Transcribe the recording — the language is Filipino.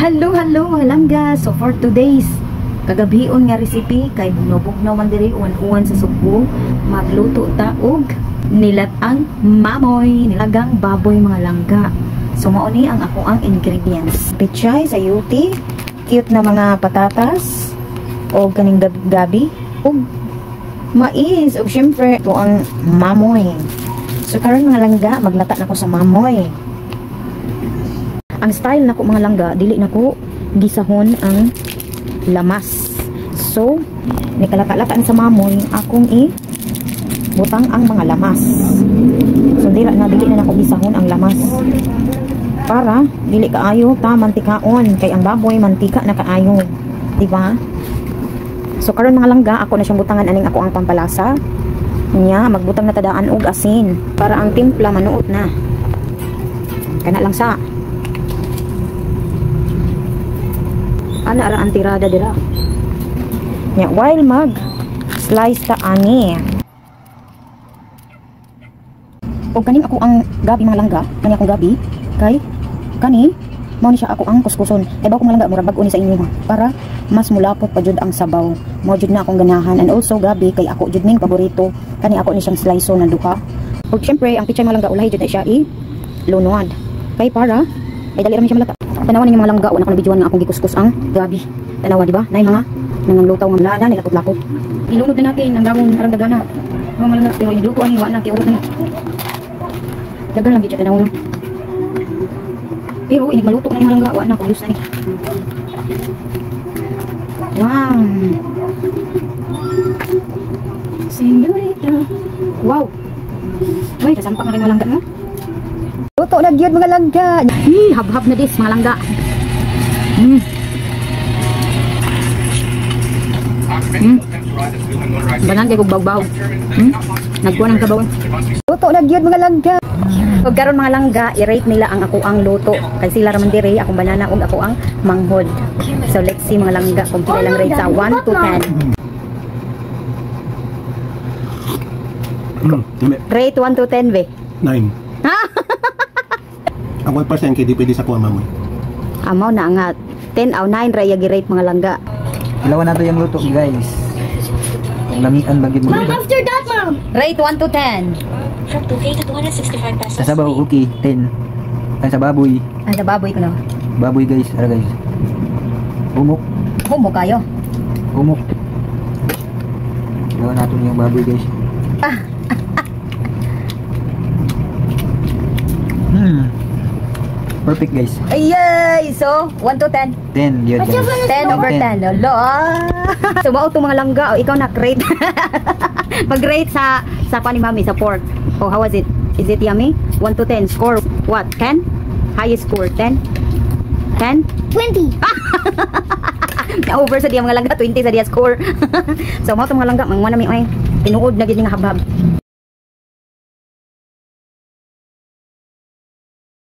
Hello mga langga. So for today's kagabion nga recipe kay bugnaw man diri uwan-uwan sa Subo, magluto ta og nilatang mamoy, nilagang baboy mga langga. So mao ni ang ako ang ingredients. Pechay, sayuti, cute na mga patatas o kaning gabi og mais og syempre ito ang mamoy. So karon mga langga, maglata na ko sa mamoy. Ang style nako mga langga, dili nako gisahon ang lamas. So nikalata-lataan sa mamoy akong butang ang mga lamas. So dili na nako gisahon ang lamas. Para dili kaayo ta mantikaon kay ang baboy mantika na kaayo, di ba? So karon mga langga, ako na siyang butangan aning ako ang pampalasa niya. Magbutang na tadaan og asin para ang timpla manuot na. Kana lang sa ana ra ang tirada dira. Nya while mag slice ta ani. Og kaning ako ang gabi mga langga, kani akong gabi kay kani mao ni siya ako ang kuskuson. Kay ba ko mga langga murag bag-o ni sa inyo ha, para mas mulapot pa jud ang sabaw. Mao jud na akong ganahan, and also gabi kay ako jud ning paborito. Kani ako ni siyang slice na duha. Og syempre ang pichay mga langga ulahi jud na siya lunuad. Kay para ay dali ra man siya malata. Tanawan ninyo mga langga, wala ko na videoan nga akong gikuskus ang gabi. Tanawa, di ba? Nay mga nanganglutaw ng lada, nilapot-lapot. Ilunod na natin ang dawong arang-dagana. Mga malangga, pero ilutuan ni wala, kiurot na. Dagan lang dito, tanawa. Pero inig maluto na yung malangga, wala na, kulos na ni. Wow! Señorita! Wow! Uy, kasampak na rin malangga mo. Luto na gyud mga langga. Hab-hab na dis mga langga. Banan kay kog bawbaw. Nagkuha ng kabaw. Luto na gyud mga langga. Ug karon mga langga, i-rate nila ang ako ang luto. Kay sila ra man diri akong banana ug ako ang manghod. So let's see mga langga kung pila lang rate sa 1 to 10. Rate 1 to 10 be. 9. Ang 1% kay di pwede sa kuha mamoy. Amaw na nga 10 o 9 ra i-rate mga langga. Ilawan nato yung luto guys. Ang lamian bagid mo. Mom, after that, Mom! Rate 1 to 10. From 2K to 265 pesos. Sa sabaw, okay, 10. Ay sa baboy. Ay, sa baboy ko na. Baboy guys, ara guys. Humok. Humok kayo. Humok. Ilawan nato yung baboy guys. Perfect guys. Ayay! So, 1 to 10. 10 yun guys. 10 over 10. Lolo. So, mao to mga langga. O, ikaw na-rate. Mag-rate sa pani mami, sa pork. Oh, how was it? Is it yummy? 1 to 10. Score what? 10? Highest score? 10? 10? 20! Over sa diya mga langga. 20 sa diya score. So, mao to mga langga. Mangwa na mi, tinuod na gid nga habhab.